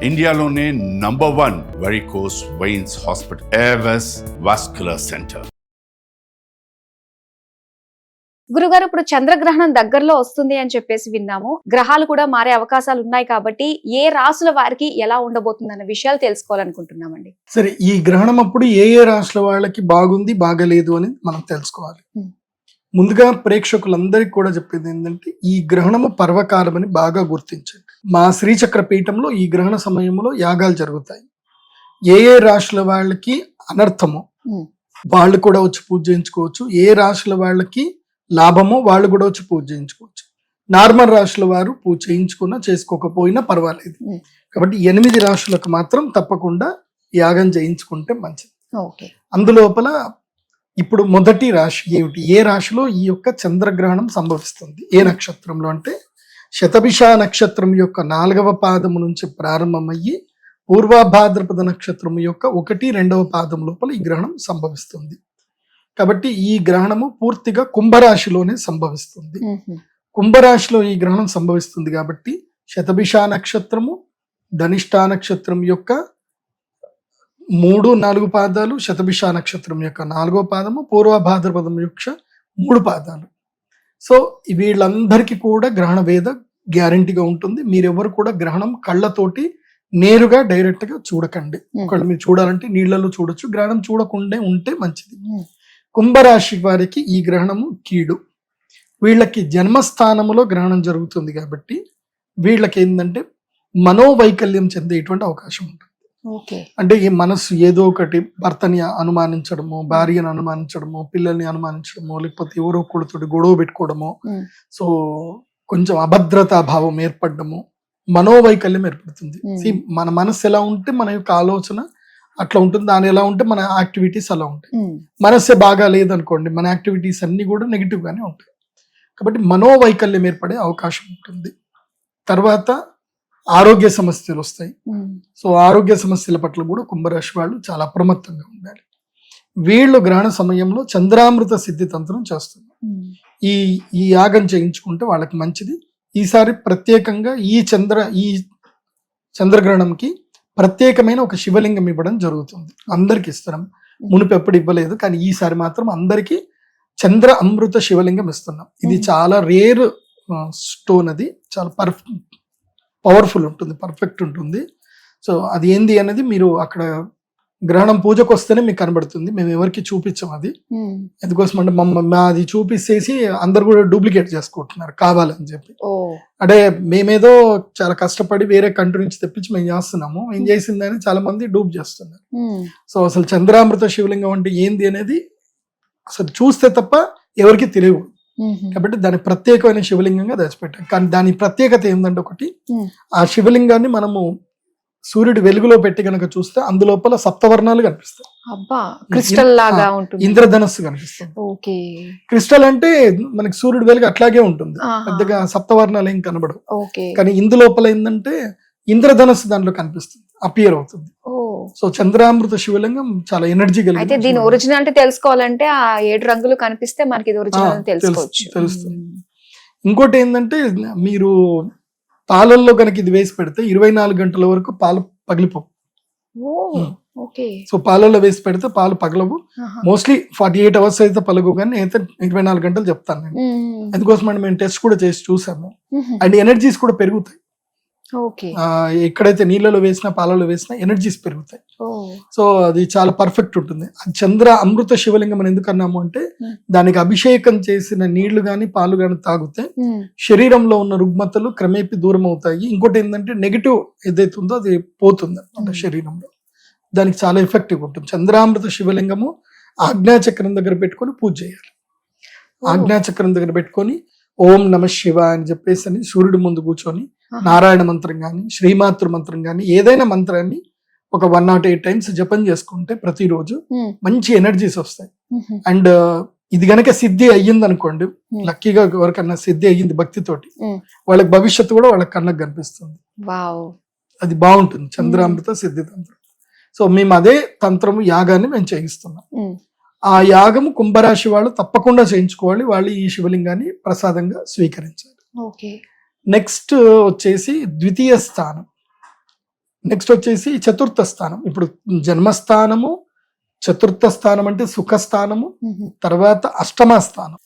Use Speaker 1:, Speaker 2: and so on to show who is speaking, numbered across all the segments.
Speaker 1: ఇండియాలోనే #1 varicose veins hospital Avis vascular centre.
Speaker 2: గురుగారు, ఇప్పుడు చంద్రగ్రహణం దగ్గరలో వస్తుంది అని చెప్పేసి విన్నాము. గ్రహాలు కూడా మారే అవకాశాలు ఉన్నాయి కాబట్టి ఏ రాసుల వారికి ఎలా ఉండబోతుంది అన్న విషయాలు తెలుసుకోవాలనుకుంటున్నామండి.
Speaker 3: సరే, ఈ గ్రహణం అప్పుడు ఏ రాశుల వాళ్ళకి బాగుంది బాగలేదు అని మనం తెలుసుకోవాలి. ముందుగా ప్రేక్షకులందరికీ కూడా చెప్పేది ఏంటంటే, ఈ గ్రహణము పర్వకాలం అని బాగా గుర్తించండి. మా శ్రీచక్ర పీఠంలో ఈ గ్రహణ సమయంలో యాగాలు జరుగుతాయి. ఏ రాశుల వాళ్ళకి అనర్థమో వాళ్ళు కూడా వచ్చి పూజ చేయించుకోవచ్చు. ఏ రాశుల వాళ్ళకి లాభమో వాళ్ళు కూడా వచ్చి పూజ చేయించుకోవచ్చు. నార్మల్ రాశుల వారు పూజ చేయించుకున్నా చేసుకోకపోయినా పర్వాలేదు. కాబట్టి 8 రాశులకు మాత్రం తప్పకుండా యాగం చేయించుకుంటే మంచిది. అందులోపల ఇప్పుడు మొదటి రాశి ఏమిటి, ఏ రాశిలో ఈ యొక్క చంద్రగ్రహణం సంభవిస్తుంది, ఏ నక్షత్రంలో అంటే శతభిష నక్షత్రం యొక్క 4వ పాదము నుంచి ప్రారంభమయ్యి పూర్వభాద్రపద నక్షత్రం యొక్క 1, 2వ పాదం లోపల ఈ గ్రహణం సంభవిస్తుంది. కాబట్టి ఈ గ్రహణము పూర్తిగా కుంభరాశిలోనే సంభవిస్తుంది. కుంభరాశిలో ఈ గ్రహణం సంభవిస్తుంది కాబట్టి శతభిష నక్షత్రము, ధనిష్టా నక్షత్రం యొక్క 3, 4 పాదాలు, శతభిష నక్షత్రం యొక్క 4వ పాదము, పూర్వభాద్రపదం యొక్క 3 పాదాలు. సో వీళ్ళందరికీ కూడా గ్రహణ వేద గ్యారంటీగా ఉంటుంది. మీరెవరు కూడా గ్రహణం కళ్ళతోటి నేరుగా డైరెక్ట్ గా చూడకండి. ఒకవేళ మీరు చూడాలంటే నీళ్లలో చూడొచ్చు, గ్రహణం చూడకుండా ఉంటే మంచిది. కుంభరాశి వారికి ఈ గ్రహణము కీడు. వీళ్ళకి జన్మస్థానములో గ్రహణం జరుగుతుంది కాబట్టి వీళ్ళకి ఏంటంటే మనోవైకల్యం చెందేటువంటి అవకాశం ఉంటుంది. అంటే ఈ మనస్సు ఏదో ఒకటి భర్తని అనుమానించడము, భార్యను అనుమానించడము, పిల్లల్ని అనుమానించడము, లేకపోతే ఎవరో ఒకరితోటి గొడవ పెట్టుకోవడము, సో కొంచెం అభద్రతా భావం ఏర్పడము, మనోవైకల్యం ఏర్పడుతుంది. మన మనస్సు ఎలా ఉంటే మన యొక్క ఆలోచన అట్లా ఉంటుంది, దాని ఎలా ఉంటే మన యాక్టివిటీస్ అలా ఉంటాయి. మనస్సే బాగా లేదనుకోండి, మన యాక్టివిటీస్ అన్ని కూడా నెగిటివ్ గానే ఉంటాయి. కాబట్టి మనోవైకల్యం ఏర్పడే అవకాశం ఉంటుంది. తర్వాత ఆరోగ్య సమస్యలు వస్తాయి. సో ఆరోగ్య సమస్యల పట్ల కూడా కుంభరాశి వాళ్ళు చాలా అప్రమత్తంగా ఉండాలి. వీళ్ళు గ్రహణ సమయంలో చంద్రామృత సిద్ధి తంత్రం చేస్తున్నారు. ఈ యాగం చేయించుకుంటే వాళ్ళకి మంచిది. ఈసారి ప్రత్యేకంగా ఈ చంద్రగ్రహణంకి ప్రత్యేకమైన ఒక శివలింగం ఇవ్వడం జరుగుతుంది. అందరికి ఇస్తున్నాం, మునుపు ఎప్పుడు ఇవ్వలేదు, కానీ ఈసారి మాత్రం అందరికి చంద్ర అమృత శివలింగం ఇస్తున్నాం. ఇది చాలా రేర్ స్టోన్, అది చాలా పవర్ఫుల్ ఉంటుంది, పర్ఫెక్ట్ ఉంటుంది. సో అది ఏంది అనేది మీరు అక్కడ గ్రహణం పూజకు వస్తేనే మీకు కనబడుతుంది. మేము ఎవరికి చూపించాం అది. ఎందుకోసం అంటే అది చూపిస్తేసి అందరు కూడా డూప్లికేట్ చేసుకుంటున్నారు కావాలని చెప్పి. అంటే మేమేదో చాలా కష్టపడి వేరే కంట్రీ నుంచి తెప్పించి మేము చేస్తున్నాము, ఏం చేసిందని చాలా మంది డూప్ చేస్తున్నారు. సో అసలు చంద్రామృత శివలింగం అంటే ఏంది అనేది అసలు చూస్తే తప్ప ఎవరికి తెలియదు. కాబట్టి దాని ప్రత్యేకమైన శివలింగంగా దాచిపెట్టాం. కానీ దాని ప్రత్యేకత ఏంటంటే, ఒకటి, ఆ శివలింగాన్ని మనము సూర్యుడి వెలుగులో పెట్టి గనక చూస్తే అందులోపల సప్తవర్ణాలు కనిపిస్తాయి. ఇంద్రధనస్సు కనిపిస్తుంది. క్రిస్టల్ అంటే మనకి సూర్యుడి వెలుగు అట్లాగే ఉంటుంది, పెద్దగా సప్తవర్ణాలు ఏం కనబడవు. కానీ ఇందులోపల ఏంటంటే ఇంద్రధనస్సు దాంట్లో కనిపిస్తుంది, అపియర్ అవుతుంది. సో చంద్రామృత శివలింగం చాలా ఎనర్జీ కలిగి.
Speaker 2: అయితే దీని ఒరిజినాలిటీ తెలుసుకోవాలంటే ఆ 7 రంగులు కనిపిస్తే మనకి ఇది ఒరిజినల్
Speaker 3: తెలుస్తుంది. ఇంకోటి ఏంటంటే, మీరు పాలల్లో కనుక ఇది వేసి పెడితే 24 గంటల వరకు పాలు పగిలిపోవు. సో పాలల్లో వేసి పెడితే పాలు పగలవు. మోస్ట్లీ 48 అవర్స్ అయితే పగలవు, కానీ అయితే 24 గంటలు చెప్తాను నేను. అందుకోసం అంటే మేము టెస్ట్ కూడా చేసి చూసాము. అండ్ ఎనర్జీస్ కూడా పెరుగుతాయి. ఎక్కడైతే నీళ్ళలో వేసినా పాలలో వేసినా ఎనర్జీస్ పెరుగుతాయి. సో అది చాలా పర్ఫెక్ట్ ఉంటుంది. చంద్ర అమృత శివలింగం అని ఎందుకు అన్నాము అంటే, దానికి అభిషేకం చేసిన నీళ్లు గాని పాలు గాని తాగితే శరీరంలో ఉన్న రుగ్మతలు క్రమేపీ దూరం అవుతాయి. ఇంకోటి ఏంటంటే, నెగిటివ్ ఏదైతే ఉందో అది పోతుంది అన్నమాట శరీరంలో. దానికి చాలా ఎఫెక్టివ్ ఉంటుంది. చంద్రామృత శివలింగము ఆజ్ఞాచక్రం దగ్గర పెట్టుకొని పూజ చేయాలి. ఆజ్ఞాచక్రం దగ్గర పెట్టుకొని ఓం నమ శివ అని చెప్పేసి సూర్యుడి ముందు కూర్చొని నారాయణ మంత్రం గాని, శ్రీమాతృ మంత్రం గాని, ఏదైనా మంత్రాన్ని ఒక 108 టైమ్స్ జపం చేసుకుంటే ప్రతిరోజు మంచి ఎనర్జీస్ వస్తాయి. అండ్ ఇది గనక సిద్ధి అయ్యింది అనుకోండి, లక్కీగా ఎవరికన్నా సిద్ధి అయ్యింది భక్తితోటి, వాళ్ళకి భవిష్యత్తు కూడా వాళ్ళకి కళ్ళకు కనిపిస్తుంది. అది బాగుంటుంది చంద్రామృత సిద్ధి తంత్రం. సో మేము అదే తంత్రము యాగాన్ని మేము చేయిస్తున్నాం. ఆ యాగము కుంభరాశి వాళ్ళు తప్పకుండా చేయించుకోవాలి. వాళ్ళు ఈ శివలింగాన్ని ప్రసాదంగా స్వీకరించాలి. నెక్స్ట్ వచ్చేసి ద్వితీయ స్థానం. నెక్స్ట్ వచ్చేసి చతుర్థ స్థానం. ఇప్పుడు జన్మస్థానము, చతుర్థ స్థానం అంటే సుఖస్థానము, తర్వాత అష్టమ స్థానం,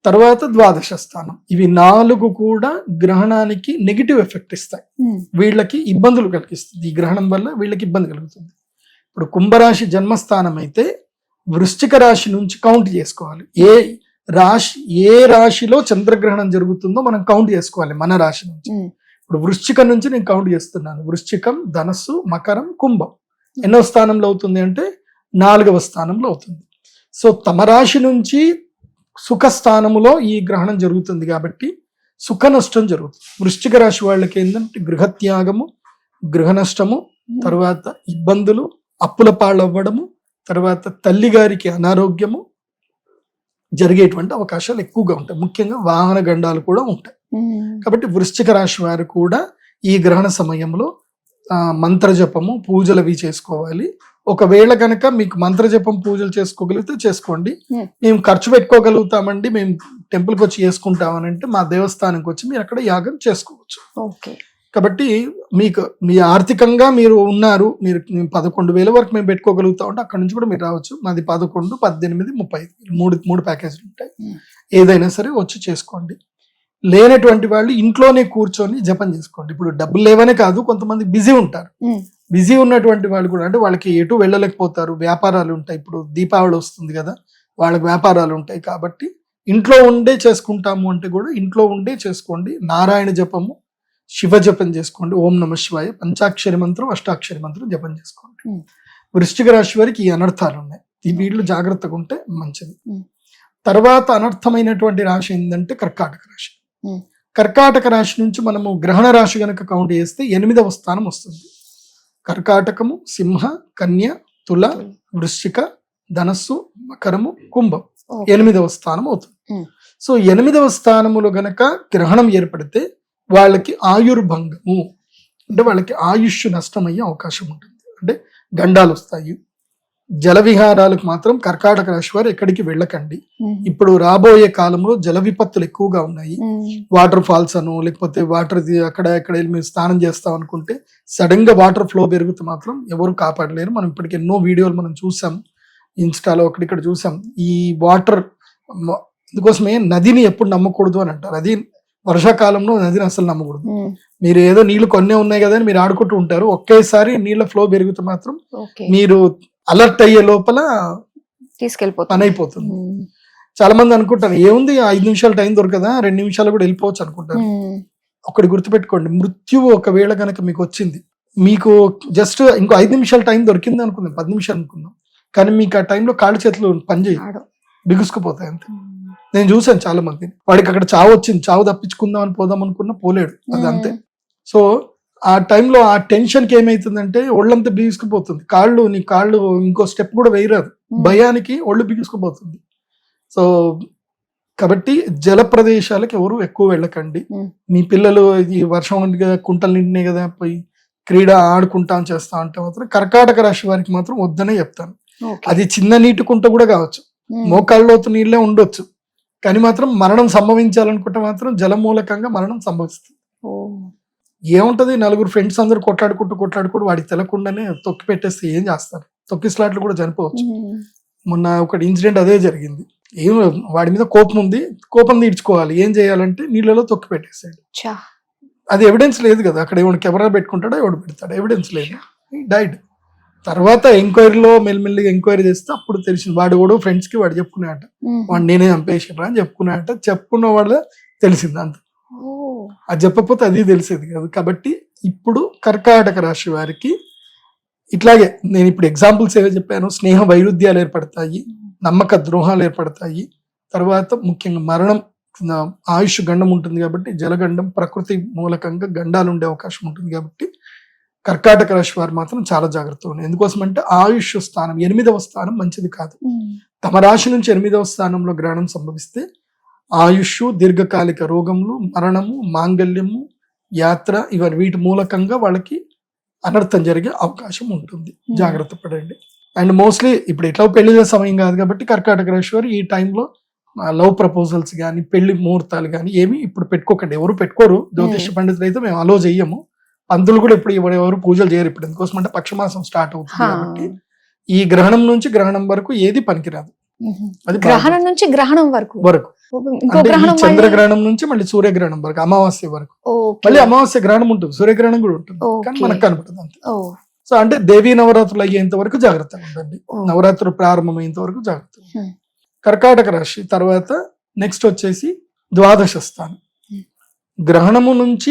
Speaker 3: తర్వాత ద్వాదశ స్థానం. ఇవి 4 కూడా గ్రహణానికి నెగిటివ్ ఎఫెక్ట్ ఇస్తాయి, వీళ్ళకి ఇబ్బందులు కలిగిస్తుంది. ఈ గ్రహణం వల్ల వీళ్ళకి ఇబ్బంది కలుగుతుంది. ఇప్పుడు కుంభరాశి జన్మస్థానం అయితే వృశ్చిక రాశి నుంచి కౌంట్ చేసుకోవాలి. ఏ రాశిలో చంద్రగ్రహణం జరుగుతుందో మనం కౌంట్ చేసుకోవాలి మన రాశి నుంచి. ఇప్పుడు వృశ్చికం నుంచి నేను కౌంట్ చేస్తున్నాను. వృశ్చికం, ధనస్సు, మకరం, కుంభం ఎన్నో స్థానంలో అవుతుంది అంటే 4వ స్థానంలో అవుతుంది. సో తమ రాశి నుంచి సుఖ స్థానములో ఈ గ్రహణం జరుగుతుంది కాబట్టి సుఖ నష్టం జరుగుతుంది. వృశ్చిక రాశి వాళ్ళకి ఏంటంటే గృహత్యాగము, గృహ నష్టము, తర్వాత ఇబ్బందులు, అప్పుల పాలవ్వడము, తర్వాత తల్లి గారికి అనారోగ్యము జరిగేటువంటి అవకాశాలు ఎక్కువగా ఉంటాయి. ముఖ్యంగా వాహన గండాలు కూడా ఉంటాయి. కాబట్టి వృశ్చిక రాశి వారు కూడా ఈ గ్రహణ సమయంలో మంత్రజపము, పూజలు అవి చేసుకోవాలి. ఒకవేళ కనుక మీకు మంత్రజపం, పూజలు చేసుకోగలిగితే చేసుకోండి. మేము ఖర్చు పెట్టుకోగలుగుతామండి, మేము టెంపుల్కి వచ్చి చేసుకుంటామని అంటే మా దేవస్థానంకి వచ్చి మీరు అక్కడ యాగం చేసుకోవచ్చు. కాబట్టి మీకు మీ ఆర్థికంగా మీరు ఉన్నారు, మీరు 11,000 వరకు మేము పెట్టుకోగలుగుతాం అంటే అక్కడ నుంచి కూడా మీరు రావచ్చు. మాది 11, 18, 35 మూడు ప్యాకేజీలు ఉంటాయి. ఏదైనా సరే వచ్చి చేసుకోండి. లేనటువంటి వాళ్ళు ఇంట్లోనే కూర్చొని జపం చేసుకోండి. ఇప్పుడు డబ్బులు లేవనే కాదు, కొంతమంది బిజీ ఉంటారు. బిజీ ఉన్నటువంటి వాళ్ళు కూడా అంటే వాళ్ళకి ఎటు వెళ్ళలేకపోతారు, వ్యాపారాలు ఉంటాయి. ఇప్పుడు దీపావళి వస్తుంది కదా, వాళ్ళకి వ్యాపారాలు ఉంటాయి. కాబట్టి ఇంట్లో ఉండే చేసుకుంటాము అంటే కూడా ఇంట్లో ఉండే చేసుకోండి. నారాయణ జపము, శివ జపం చేసుకోండి. ఓం నమ శివాయ, పంచాక్షరి మంత్రం, అష్టాక్షరి మంత్రం జపం చేసుకోండి. వృశ్చిక రాశి వారికి ఈ అనర్థాలు ఉన్నాయి. ఈ వీళ్ళు జాగ్రత్తగా ఉంటే మంచిది. తర్వాత అనర్థమైనటువంటి రాశి ఏంటంటే కర్కాటక రాశి. కర్కాటక రాశి నుంచి మనము గ్రహణ రాశి గనక కౌంట్ చేస్తే 8వ స్థానం వస్తుంది. కర్కాటకము, సింహ, కన్య, తుల, వృశ్చిక, ధనస్సు, మకరము, కుంభం 8వ స్థానం అవుతుంది. సో 8వ స్థానములో గనక గ్రహణం ఏర్పడితే వాళ్ళకి ఆయుర్భంగము అంటే వాళ్ళకి ఆయుష్ నష్టమయ్యే అవకాశం ఉంటుంది. అంటే గండాలు వస్తాయి. జల విహారాలకు మాత్రం కర్కాటక రాశి వారు ఎక్కడికి వెళ్ళకండి. ఇప్పుడు రాబోయే కాలంలో జల విపత్తులు ఎక్కువగా ఉన్నాయి. వాటర్ ఫాల్స్ అను లేకపోతే వాటర్ అక్కడ ఎక్కడ మీరు స్నానం చేస్తాం అనుకుంటే సడన్ గా వాటర్ ఫ్లో పెరిగితే మాత్రం ఎవరు కాపాడలేరు. మనం ఇప్పటికి ఎన్నో వీడియోలు మనం చూసాం, ఇన్స్టాలో అక్కడిక్కడ చూసాం. ఈ వాటర్ అందుకోసమే నదిని ఎప్పుడు నమ్మకూడదు అని అంటారు. అది వర్షాకాలంలో నదిని అసలు నమ్మకూడదు. మీరు ఏదో నీళ్లు కొన్నే ఉన్నాయి కదా అని మీరు ఆడుకుంటూ ఉంటారు. ఒకేసారి నీళ్ల ఫ్లో పెరిగితే మాత్రం మీరు అలర్ట్ అయ్యే లోపల పని అయిపోతుంది. చాలా మంది అనుకుంటారు ఏముంది 5 నిమిషాలు టైం దొరకదా, 2 నిమిషాలు కూడా వెళ్ళిపోవచ్చు అనుకుంటారు. ఒకటి గుర్తుపెట్టుకోండి, మృత్యువు ఒకవేళ కనుక మీకు వచ్చింది, మీకు జస్ట్ ఇంకో 5 నిమిషాలు టైం దొరికింది అనుకుందాం, 10 నిమిషాలు అనుకుందాం, కానీ మీకు ఆ టైంలో కాళ్ళు చేతులు పనిచేయడు, బిగుసుకుపోతాయి అంతే. నేను చూసాను చాలా మందిని, వాడికి అక్కడ చావు వచ్చింది, చావు తప్పించుకుందాం అని పోదాం అనుకున్నా పోలేడు, అది అంతే. సో ఆ టైంలో ఆ టెన్షన్ కి ఏమైతుందంటే ఒళ్ళంతా బిగుసుకుపోతుంది, నీ కాళ్ళు ఇంకో స్టెప్ కూడా వేయరాదు, భయానికి ఒళ్ళు బిగుసుకుపోతుంది. సో కాబట్టి జల ప్రదేశాలకు ఎవరు ఎక్కువ వెళ్ళకండి. మీ పిల్లలు ఈ వర్షం కుంటలు నిండినాయి కదా పోయి క్రీడ ఆడుకుంటాం చేస్తా అంటే మాత్రం కర్కాటక రాశి వారికి మాత్రం వద్దనే చెప్తాను. అది చిన్న నీటి కుంట కూడా కావచ్చు, మోకాళ్ళలోతు నీళ్ళే ఉండొచ్చు, కానీ మాత్రం మరణం సంభవించాలనుకుంటే మాత్రం జల మూలకంగా మరణం సంభవిస్తుంది. ఏముంటది, నలుగురు ఫ్రెండ్స్ అందరు కొట్లాడుకుంటూ వాడికి తెలకుండానే తొక్కి పెట్టేస్తే ఏం చేస్తారు, తొక్కి స్లాట్లు కూడా చనిపోవచ్చు. మొన్న ఒకటి ఇన్సిడెంట్ అదే జరిగింది. ఏం వాడి మీద కోపం ఉంది, కోపం తీర్చుకోవాలి, ఏం చేయాలంటే నీళ్ళలో తొక్కి పెట్టేసాడు. అది ఎవిడెన్స్ లేదు కదా, అక్కడ ఎవడు కెమెరా పెట్టుకుంటాడో ఎవడు పెడతాడు, ఎవిడెన్స్ లేదు, డైడ్. తర్వాత ఎంక్వైరీలో మెల్లిమెల్లిగా ఎంక్వైరీ చేస్తే అప్పుడు తెలిసింది వాడు కూడా ఫ్రెండ్స్ కి వాడు చెప్పుకున్నాడట, వాడు నేనే చంపేసిరా అని చెప్పుకున్నాడట. చెప్పుకున్న వాళ్ళ తెలిసింది అంత, అది చెప్పకపోతే అది తెలిసేది కాదు. కాబట్టి ఇప్పుడు కర్కాటక రాశి వారికి ఇట్లాగే నేను ఇప్పుడు ఎగ్జాంపుల్స్ ఏవో చెప్పాను, స్నేహ వైరుధ్యాలు ఏర్పడతాయి, నమ్మక ద్రోహాలు ఏర్పడతాయి, తర్వాత ముఖ్యంగా మరణం, ఆయుష్ గండం ఉంటుంది కాబట్టి జలగండం, ప్రకృతి మూలకంగా గండాలు ఉండే అవకాశం ఉంటుంది. కాబట్టి కర్కాటక రాశి వారు మాత్రం చాలా జాగ్రత్తగా ఉన్నాయి. ఎందుకోసం అంటే ఆయుష్ స్థానం 8వ స్థానం మంచిది కాదు. తమ రాశి నుంచి 8వ స్థానంలో గ్రహణం సంభవిస్తే ఆయుష్, దీర్ఘకాలిక రోగములు, మరణము, మాంగళ్యము, యాత్ర, ఇవన్నీ వీటి మూలకంగా వాళ్ళకి అనర్థం జరిగే అవకాశం ఉంటుంది. జాగ్రత్త పడండి. అండ్ మోస్ట్లీ ఇప్పుడు ఎట్లా పెళ్లి సమయం కాదు కాబట్టి కర్కాటక రాశి వారు ఈ టైంలో లవ్ ప్రపోజల్స్ కానీ పెళ్లి ముహూర్తాలు కానీ ఏమి ఇప్పుడు పెట్టుకోకండి. ఎవరు పెట్టుకోరు, జ్యోతిష పండితులు అయితే మేము అలో చెయ్యము. పంతులు కూడా ఇప్పుడు ఎవరు పూజలు చేయరు ఇప్పుడు, ఎందుకోసం అంటే పక్షమాసం స్టార్ట్ అవుతుంది కాబట్టి ఈ గ్రహణం నుంచి గ్రహణం వరకు ఏది పనికిరాదు. అది
Speaker 2: గ్రహణం నుంచి గ్రహణం వరకు ఇంకో
Speaker 3: అంటే ఈ
Speaker 2: గ్రహణం
Speaker 3: చంద్రగ్రహణం నుంచి మళ్ళీ సూర్యగ్రహణం వరకు, అమావాస్య వరకు.
Speaker 2: ఓకే.
Speaker 3: మళ్ళీ అమావాస్య గ్రహణం ఉంటుంది, సూర్యగ్రహణం కూడా ఉంటుంది, కానీ
Speaker 2: ఓకే.
Speaker 3: మనకు కనపడుతుంది అంతే.
Speaker 2: ఓ,
Speaker 3: సో అంటే దేవీ నవరాత్రులు అయ్యేంత వరకు జాగ్రత్తగా ఉండండి,
Speaker 2: ఓ.
Speaker 3: నవరాత్రులు ప్రారంభమయ్యేంత వరకు జాగ్రత్త.
Speaker 2: హ్మ్.
Speaker 3: కర్కాటక రాశి తర్వాత నెక్స్ట్ వచ్చేసి ద్వాదశ స్థానం. గ్రహణము నుంచి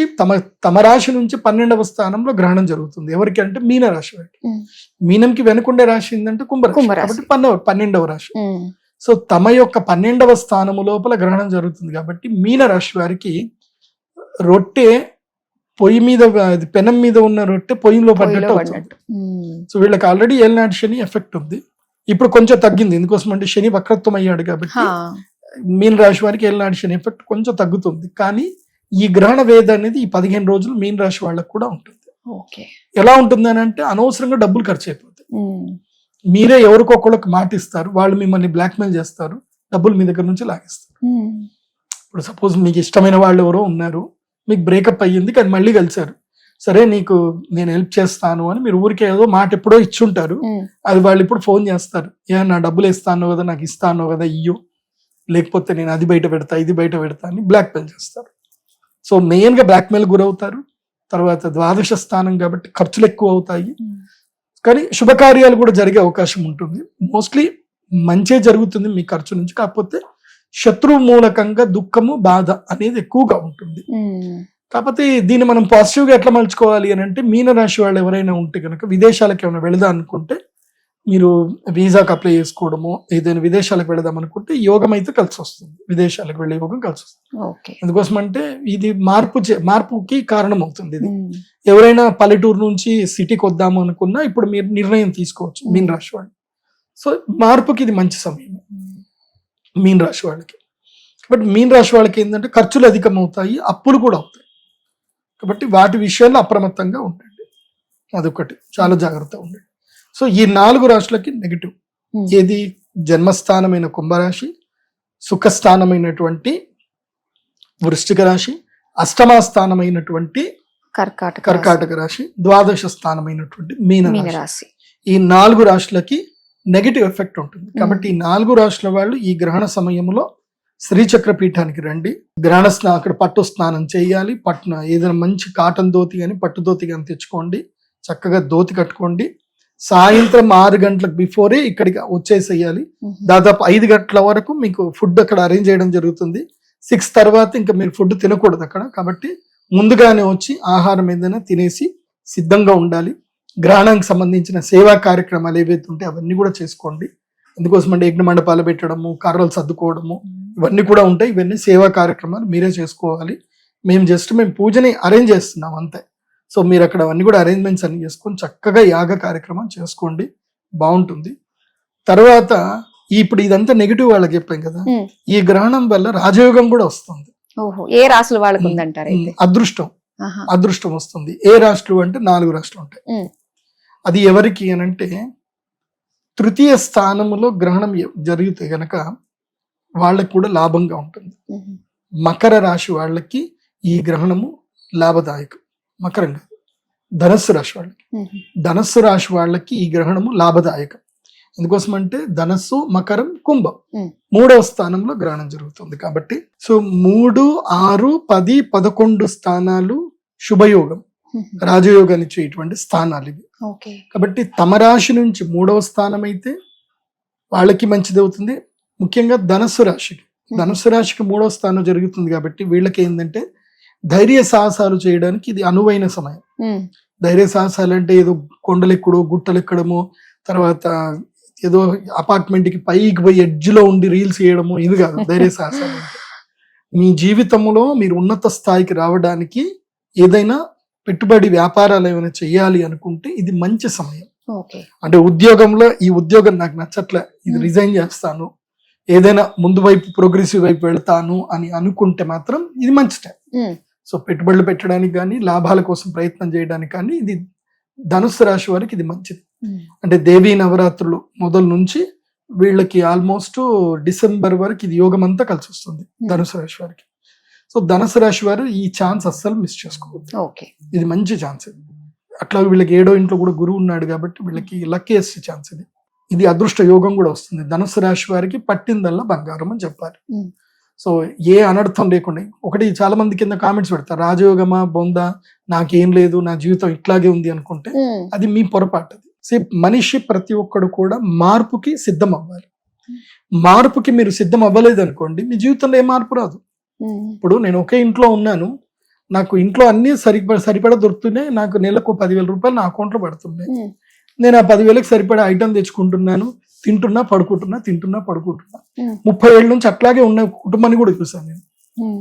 Speaker 3: తమ రాశి నుంచి 12వ స్థానంలో గ్రహణం జరుగుతుంది. ఎవరికి అంటే మీన రాశి వారికి.
Speaker 2: ఉమ్.
Speaker 3: మీనంకి వెనుకుండే రాశి ఏంటంటే కుంభరాశి,
Speaker 2: కుంభరాశి.
Speaker 3: కాబట్టి 12వ రాశి.
Speaker 2: ఉమ్.
Speaker 3: సో తమ యొక్క 12వ స్థానము లోపల గ్రహణం జరుగుతుంది కాబట్టి మీన రాశి వారికి రొట్టె పొయ్యి మీద, పెనం మీద ఉన్న రొట్టె పొయ్యిలో పడ్డట్టు అవుతుంది.
Speaker 2: పడినట్టు. ఉమ్.
Speaker 3: సో వీళ్ళకి ఆల్రెడీ ఏలినాటి శని ఎఫెక్ట్ ఉంది, ఇప్పుడు కొంచెం తగ్గింది, ఎందుకోసం అంటే శని వక్రత్వం అయ్యాడు కాబట్టి
Speaker 2: హా.
Speaker 3: మీన రాశి వారికి ఏలినాటి శని ఎఫెక్ట్ కొంచెం తగ్గుతుంది. కానీ ఈ గ్రహణ వేద అనేది ఈ 15 రోజులు మీన రాశి వాళ్ళకు కూడా ఉంటుంది.
Speaker 2: ఓకే.
Speaker 3: ఎలా ఉంటుంది అని అంటే అనవసరంగా డబ్బులు ఖర్చు అయిపోతాయి.
Speaker 2: ఉమ్.
Speaker 3: మీరే ఎవరికొకళ్ళకి మాట ఇస్తారు, వాళ్ళు మిమ్మల్ని బ్లాక్మెయిల్ చేస్తారు, డబ్బులు మీ దగ్గర నుంచి లాగేస్తారు.
Speaker 2: ఉమ్.
Speaker 3: ఇప్పుడు సపోజ్ మీకు ఇష్టమైన వాళ్ళు ఎవరో ఉన్నారు, మీకు బ్రేకప్ అయ్యింది కానీ మళ్ళీ కలిసారు, సరే నీకు నేను హెల్ప్ చేస్తాను అని మీరు ఊరికే ఏదో మాట ఎప్పుడో ఇచ్చుంటారు,
Speaker 2: ఉమ్.
Speaker 3: అది వాళ్ళు ఇప్పుడు ఫోన్ చేస్తారు, నా డబ్బులు ఇస్తాను కదా, నాకు ఇస్తాను కదా ఇయ్యు, లేకపోతే నేను అది బయట పెడతా ఇది బయట పెడతా అని బ్లాక్మెయిల్ చేస్తారు. సో మెయిన్ గా బ్లాక్మెయిల్ గురవుతారు. తర్వాత ద్వాదశ స్థానం కాబట్టి ఖర్చులు ఎక్కువ అవుతాయి,
Speaker 2: ఉమ్.
Speaker 3: కానీ శుభకార్యాలు కూడా జరిగే అవకాశం ఉంటుంది. మోస్ట్లీ మంచే జరుగుతుంది మీ ఖర్చు నుంచి, కాకపోతే శత్రువు మూలకంగా దుఃఖము బాధ అనేది ఎక్కువగా ఉంటుంది.
Speaker 2: ఉమ్.
Speaker 3: కాకపోతే దీన్ని మనం పాజిటివ్ గా ఎట్లా మలుచుకోవాలి అని అంటే, మీన రాశి వాళ్ళు ఎవరైనా ఉంటే కనుక విదేశాలకు ఏమైనా వెళదాం అనుకుంటే మీరు వీసాకి అప్లై చేసుకోవడము, ఏదైనా విదేశాలకు వెళదాం అనుకుంటే యోగం అయితే కలిసి వస్తుంది, విదేశాలకు వెళ్ళే యోగం కలిసి వస్తుంది.
Speaker 2: ఓకే.
Speaker 3: ఎందుకోసం అంటే ఇది మార్పుకి కారణం అవుతుంది. ఇది
Speaker 2: ఉమ్.
Speaker 3: ఎవరైనా పల్లెటూరు నుంచి సిటీకి వద్దాము అనుకున్నా ఇప్పుడు మీరు నిర్ణయం తీసుకోవచ్చు మీన రాశి వాళ్ళు. సో మార్పుకి ఇది మంచి సమయం మీన రాశి వాళ్ళకి. కాబట్టి మీన రాశి వాళ్ళకి ఏంటంటే ఖర్చులు అధికం అవుతాయి, అప్పులు కూడా అవుతాయి, కాబట్టి వాటి విషయాల్లో అప్రమత్తంగా ఉండండి. అదొకటి చాలా జాగ్రత్తగా ఉండండి. సో ఈ 4 రాశులకి నెగిటివ్.
Speaker 2: ఉమ్.
Speaker 3: ఏది? జన్మస్థానమైన కుంభరాశి, సుఖస్థానమైనటువంటి వృశ్చిక రాశి, అష్టమ స్థానమైనటువంటి కర్కాటక రాశి, ద్వాదశ స్థానమైనటువంటి మీన రాశి.
Speaker 2: రాశి.
Speaker 3: ఈ 4 రాశులకి నెగిటివ్ ఎఫెక్ట్ ఉంటుంది. కాబట్టి ఈ 4 రాశుల వాళ్ళు ఈ గ్రహణ సమయంలో శ్రీచక్ర పీఠానికి రండి, గ్రహణ అక్కడ పట్టు స్నానం చేయాలి, ఏదైనా మంచి కాటన్ ధోతి కానీ పట్టు ధోతి కానీ తెచ్చుకోండి, చక్కగా ధోతి కట్టుకోండి. సాయంత్రం 6 గంటలకు బిఫోరే ఇక్కడికి వచ్చేసేయాలి. దాదాపు 5 గంటల వరకు మీకు ఫుడ్ అక్కడ అరేంజ్ చేయడం జరుగుతుంది. 6 తర్వాత ఇంకా మీరు ఫుడ్ తినకూడదు అక్కడ, కాబట్టి ముందుగానే వచ్చి ఆహారం ఏదైనా తినేసి సిద్ధంగా ఉండాలి. గ్రహణానికి సంబంధించిన సేవా కార్యక్రమాలు ఏవైతే ఉంటే అవన్నీ కూడా చేసుకోండి. ఎందుకోసం అంటే యజ్ఞ మండపాలు పెట్టడము, కర్రలు సర్దుకోవడము, ఇవన్నీ కూడా ఉంటాయి. ఇవన్నీ సేవా కార్యక్రమాలు మీరే చేసుకోవాలి. మేము పూజని అరేంజ్ చేస్తున్నాం అంతే. సో మీరు అక్కడ అవన్నీ కూడా అరేంజ్మెంట్స్ అన్ని చేసుకొని చక్కగా యాగ కార్యక్రమం చేసుకోండి, బాగుంటుంది. తర్వాత ఇప్పుడు ఇదంతా నెగిటివ్ వాళ్ళకి చెప్పాం కదా, ఈ గ్రహణం వల్ల రాజయోగం కూడా వస్తుంది.
Speaker 2: ఓహో, ఏ రాసుల వాళ్ళకు ఉందంటారు అయితే?
Speaker 3: అదృష్టం వస్తుంది. ఏ రాష్ట్రాలు అంటే 4 రాష్ట్రాలు ఉంటాయి. అది ఎవరికి అనంటే, తృతీయ స్థానములో గ్రహణం జరిగితే గనక వాళ్ళకి కూడా లాభంగా ఉంటుంది. మకర రాశి వాళ్ళకి ఈ గ్రహణము లాభదాయకం. మకరం కాదు, ధనస్సు రాశి వాళ్ళకి. ధనస్సు రాశి వాళ్ళకి ఈ గ్రహణము లాభదాయకం. ఎందుకోసం అంటే ధనస్సు, మకరం, కుంభం 3వ స్థానంలో గ్రహణం జరుగుతుంది కాబట్టి. సో 3, 6, 10, 11 స్థానాలు శుభయోగం, రాజయోగాన్ని ఇచ్చేటువంటి స్థానాలు ఇవి. కాబట్టి తమ రాశి నుంచి 3వ స్థానం అయితే వాళ్ళకి మంచిది అవుతుంది. ముఖ్యంగా ధనస్సు రాశికి 3వ స్థానం జరుగుతుంది కాబట్టి వీళ్ళకి ఏంటంటే ధైర్య సాహసాలు చేయడానికి ఇది అనువైన సమయం. ధైర్య సాహసాలు అంటే ఏదో కొండలెక్కడో గుట్టలెక్కడము, తర్వాత ఏదో అపార్ట్మెంట్ కి పైకి పోయి ఎడ్జ్ లో ఉండి రీల్స్ చేయడము, ఇది కాదు ధైర్య సాహసాలు. మీ జీవితంలో మీరు ఉన్నత స్థాయికి రావడానికి ఏదైనా పెట్టుబడి వ్యాపారాలు ఏమైనా చెయ్యాలి అనుకుంటే ఇది మంచి సమయం. అంటే ఉద్యోగంలో ఈ ఉద్యోగం నాకు నచ్చట్లే, ఇది రిజైన్ చేస్తాను, ఏదైనా ముందు వైపు ప్రోగ్రెసివ్ వైపు వెళ్తాను అని అనుకుంటే మాత్రం ఇది మంచి టైం. సో పెట్టుబడులు పెట్టడానికి కానీ లాభాల కోసం ప్రయత్నం చేయడానికి కానీ ఇది ధనుస్సు రాశి వారికి ఇది మంచిది. అంటే దేవీ నవరాత్రులు మొదలు నుంచి వీళ్ళకి ఆల్మోస్ట్ డిసెంబర్ వరకు ఇది యోగం అంతా కలిసి వస్తుంది ధనుసు రాశి వారికి. సో ధనుసు రాశి వారు ఈ ఛాన్స్ అస్సలు మిస్ చేసుకోవద్దు.
Speaker 2: ఓకే.
Speaker 3: ఇది మంచి ఛాన్స్ ఇది. అట్లా వీళ్ళకి 7వ ఇంట్లో కూడా గురువు ఉన్నాడు కాబట్టి వీళ్ళకి లక్కీయెస్ట్ ఛాన్స్ ఇది. ఇది అదృష్ట యోగం కూడా వస్తుంది. ధనుసు రాశి వారికి పట్టిందల్లా బంగారం అని చెప్పాలి. సో ఏ అనర్థం లేకుండా. ఒకటి చాలా మంది కింద కామెంట్స్ పెడతారు, రాజయోగమా బొందా, నాకేం లేదు, నా జీవితం ఇట్లాగే ఉంది అనుకుంటే అది మీ పొరపాటు. అది మనిషి ప్రతి ఒక్కడు కూడా మార్పుకి సిద్ధం అవ్వాలి. మార్పుకి మీరు సిద్ధం అవ్వలేదు అనుకోండి, మీ జీవితంలో ఏ మార్పు రాదు. ఇప్పుడు నేను ఒకే ఇంట్లో ఉన్నాను, నాకు ఇంట్లో అన్ని సరిపడా దొరుకుతున్నాయి, నాకు నెలకు 10,000 రూపాయలు నా అకౌంట్లో పడుతున్నాయి. నేను ఆ 10,000కి సరిపడా ఐటమ్ తెచ్చుకుంటున్నాను, తింటున్నా పడుకుంటున్నా 30 ఏళ్ళ నుంచి అట్లాగే ఉన్న కుటుంబాన్ని కూడా చూసాను నేను.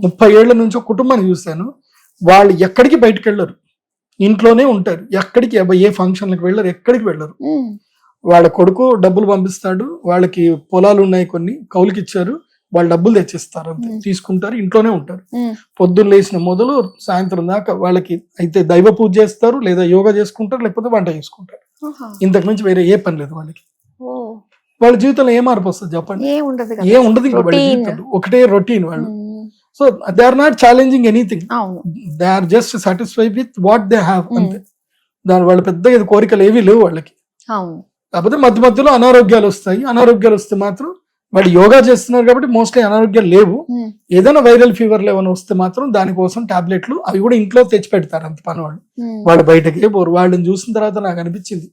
Speaker 3: 30 ఏళ్ల నుంచి ఒక కుటుంబాన్ని చూశాను. వాళ్ళు ఎక్కడికి బయటకు వెళ్ళరు, ఇంట్లోనే ఉంటారు. ఎక్కడికి ఏ ఫంక్షన్లకు వెళ్ళరు, ఎక్కడికి వెళ్ళరు. వాళ్ళ కొడుకు డబ్బులు పంపిస్తాడు, వాళ్ళకి పొలాలు ఉన్నాయి, కొన్ని కౌలుకి ఇచ్చారు, వాళ్ళు డబ్బులు తెచ్చిస్తారు, అంతే తీసుకుంటారు, ఇంట్లోనే ఉంటారు. పొద్దున్న లేచిన మొదలు సాయంత్రం దాకా వాళ్ళకి అయితే దైవ పూజ చేస్తారు, లేదా యోగా చేసుకుంటారు, లేకపోతే వంట చేసుకుంటారు. ఇంతకు మించి వేరే ఏ పని లేదు వాళ్ళకి. వాళ్ళ జీవితంలో ఏ మార్పు వస్తుంది చెప్పండి? ఏం ఉండదు. ఇంకా వాళ్ళ జీవితంలో ఒకటే రొటీన్ వాళ్ళు. So they are not challenging anything, they are just satisfied with what they have, అంతే. దాని వాళ్ళ పెద్ద కోరికలు ఏవీ లేవు వాళ్ళకి. కాకపోతే మధ్య మధ్యలో అనారోగ్యాలు వస్తాయి. అనారోగ్యాలు వస్తే మాత్రం వాళ్ళు యోగా చేస్తున్నారు కాబట్టి మోస్ట్లీ అనారోగ్యాలు లేవు. ఏదైనా వైరల్ ఫీవర్లు ఏమైనా వస్తే మాత్రం దానికోసం టాబ్లెట్లు అవి కూడా ఇంట్లో తెచ్చి పెడతారు, అంత పని వాళ్ళు. వాళ్ళు బయటకే పోరు. వాళ్ళని చూసిన తర్వాత నాకు అనిపించింది,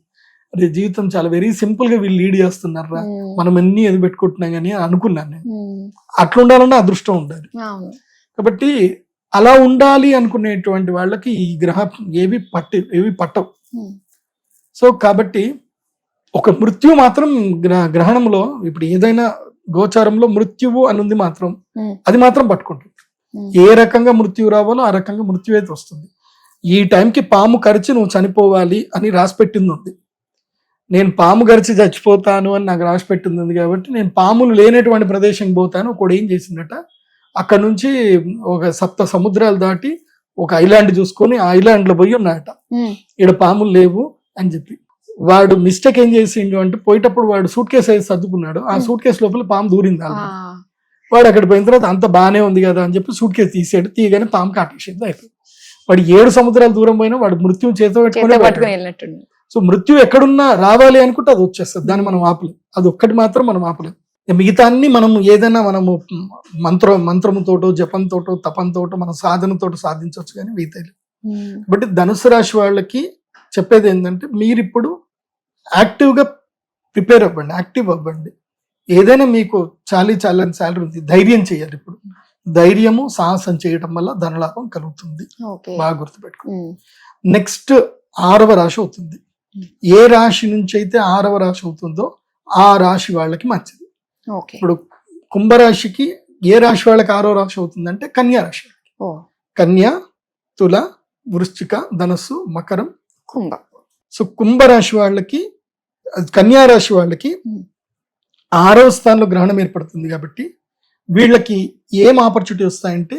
Speaker 3: అదే జీవితం చాలా వెరీ సింపుల్ గా వీళ్ళు లీడ్ చేస్తున్నారా, మనం అన్ని ఎది పెట్టుకుంటున్నాం కానీ అనుకున్నాను నేను. అట్లా ఉండాలన్నా అదృష్టం ఉండాలి. కాబట్టి అలా ఉండాలి అనుకునేటువంటి వాళ్ళకి ఈ ఏవి పట్టవు. సో కాబట్టి ఒక మృత్యు మాత్రం గ్రహణంలో, ఇప్పుడు ఏదైనా గోచారంలో మృత్యువు అనుంది మాత్రం, అది మాత్రం పట్టుకుంటుంది. ఏ రకంగా మృత్యు రావాలో ఆ రకంగా మృత్యు అయితే వస్తుంది. ఈ టైంకి పాము కరిచి నువ్వు చనిపోవాలి అని రాసిపెట్టింది ఉంది. నేను పాము గరిచి చచ్చిపోతాను అని నాకు రాసి పెట్టింది కాబట్టి నేను పాములు లేనటువంటి ప్రదేశంకి పోతాను. ఒకడు ఏం చేసిందట, అక్కడ నుంచి ఒక 7 సముద్రాలు దాటి ఒక ఐలాండ్ చూసుకొని ఆ ఐలాండ్ లో పోయి ఉన్నాయట, ఇక్కడ పాములు లేవు అని చెప్పి. వాడు మిస్టేక్ ఏం చేసిండు అంటే, పోయేటప్పుడు వాడు సూట్ కేసు అయితే సర్దుకున్నాడు, ఆ సూట్ కేసు లోపల పాము దూరింది. వాడు అక్కడ పోయిన తర్వాత అంత బాగానే ఉంది కదా అని చెప్పి సూట్ కేసు తీసాడు, తీయగానే పాము కాటేసింది. అయిపోయింది. వాడు 7 సముద్రాల దూరం పోయినా వాడు మృత్యు చేతితో పెట్టుకుని. సో మృత్యు ఎక్కడున్నా రావాలి అనుకుంటే అది వచ్చేస్తుంది, దాన్ని మనం ఆపలేం. అది ఒక్కటి మాత్రం మనం ఆపలేం. మిగతా అన్ని మనం ఏదైనా మనము మంత్రముతోటో జపంతోటో తపంతోటో మన సాధనతోటో సాధించవచ్చు, కానీ మిగతా. కాబట్టి ధనుసు రాశి వాళ్ళకి చెప్పేది ఏంటంటే, మీరు ఇప్పుడు యాక్టివ్గా ప్రిపేర్ అవ్వండి, యాక్టివ్ అవ్వండి. ఏదైనా మీకు చాలీ శాలరీ ఉంది, ధైర్యం చేయాలి. ఇప్పుడు ధైర్యము సాహసం చేయడం వల్ల ధనలాభం కలుగుతుంది, బాగా గుర్తుపెట్టుకోండి. నెక్స్ట్ 6వ రాశి అవుతుంది. ఏ రాశి నుంచి అయితే 6వ రాశి అవుతుందో ఆ రాశి వాళ్ళకి మంచిది. ఇప్పుడు కుంభరాశికి ఏ రాశి వాళ్ళకి 6వ రాశి అవుతుందంటే కన్యా రాశి. కన్యా, తుల, వృశ్చిక, ధనస్సు, మకరం, కుంభ. సో కుంభరాశి వాళ్ళకి, కన్యా రాశి వాళ్ళకి 6వ స్థానంలో గ్రహణం ఏర్పడుతుంది కాబట్టి వీళ్ళకి ఏం ఆపర్చునిటీ వస్తాయంటే,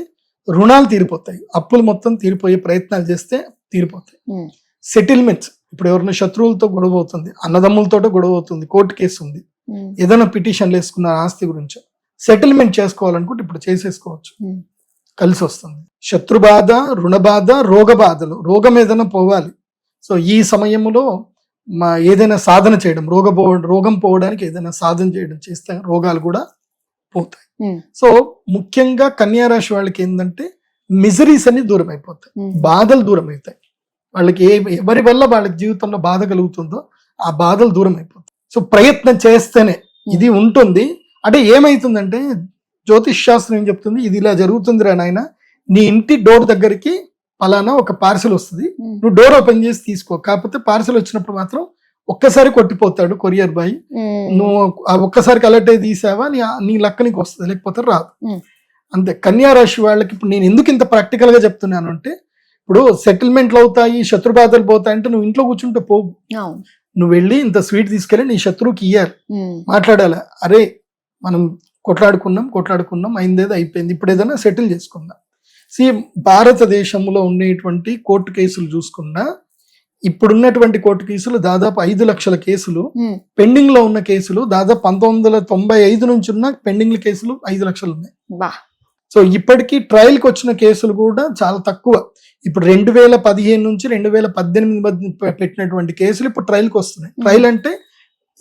Speaker 3: రుణాలు తీరిపోతాయి, అప్పులు మొత్తం తీరిపోయే ప్రయత్నాలు చేస్తే తీరిపోతాయి. సెటిల్మెంట్స్, ఇప్పుడు ఎవరైనా శత్రువులతో గొడవ అవుతుంది, అన్నదమ్ములతో గొడవ అవుతుంది, కోర్టు కేసు ఉంది, ఏదైనా పిటిషన్లు వేసుకున్న ఆస్తి గురించి సెటిల్మెంట్ చేసుకోవాలనుకుంటే ఇప్పుడు చేసేసుకోవచ్చు, కలిసి వస్తుంది. శత్రు బాధ, రుణ బాధ, రోగ బాధలు, రోగం ఏదైనా పోవాలి. సో ఈ సమయంలో ఏదైనా సాధన చేయడం, రోగం పోవడానికి ఏదైనా సాధన చేయడం చేస్తే రోగాలు కూడా పోతాయి. సో ముఖ్యంగా కన్యా రాశి వాళ్ళకి ఏంటంటే మిజరీస్ అన్ని దూరం అయిపోతాయి, బాధలు దూరం అవుతాయి. వాళ్ళకి ఎవరి వల్ల వాళ్ళకి జీవితంలో బాధ కలుగుతుందో ఆ బాధలు దూరం అయిపోతాయి. సో ప్రయత్నం చేస్తేనే ఇది ఉంటుంది. అంటే ఏమైతుందంటే, జ్యోతిష్ శాస్త్రం ఏం చెప్తుంది, ఇది ఇలా జరుగుతుందిరా నాయన, నీ ఇంటి డోర్ దగ్గరికి పలానా ఒక పార్సల్ వస్తుంది, నువ్వు డోర్ ఓపెన్ చేసి తీసుకో. కాకపోతే పార్సల్ వచ్చినప్పుడు మాత్రం ఒక్కసారి కొట్టిపోతాడు కొరియర్ బాయ్, నువ్వు ఒక్కసారికి అలర్ట్ అయి తీసావా నీ లక్క నీకు వస్తుంది, లేకపోతే రాదు. అంతే. కన్యా రాశి వాళ్ళకి ఇప్పుడు నేను ఎందుకు ఇంత ప్రాక్టికల్ గా చెప్తున్నాను అంటే, ఇప్పుడు సెటిల్మెంట్లు అవుతాయి, శత్రుబాధలు పోతాయి అంటే నువ్వు ఇంట్లో కూర్చుంటే పోవు. నువ్వు వెళ్ళి ఇంత స్వీట్ తీసుకెళ్ళి నీ శత్రువుకి ఇయ్యాలి, మాట్లాడాలి. అరే మనం కొట్లాడుకున్నాం అయిందేదో అయిపోయింది, ఇప్పుడు ఏదైనా సెటిల్ చేసుకుందాం. భారతదేశంలో ఉండేటువంటి కోర్టు కేసులు చూసుకున్నా, ఇప్పుడున్నటువంటి కోర్టు కేసులు దాదాపు 5 లక్షల కేసులు, పెండింగ్ లో ఉన్న కేసులు దాదాపు 1995 నుంచి ఉన్న పెండింగ్ కేసులు 5 లక్షలు ఉన్నాయి. సో ఇప్పటికీ ట్రయల్ కి వచ్చిన కేసులు కూడా చాలా తక్కువ. ఇప్పుడు 2015 నుంచి 2018 మధ్య పెట్టినటువంటి కేసులు ఇప్పుడు ట్రయల్ కి వస్తున్నాయి. ట్రయల్ అంటే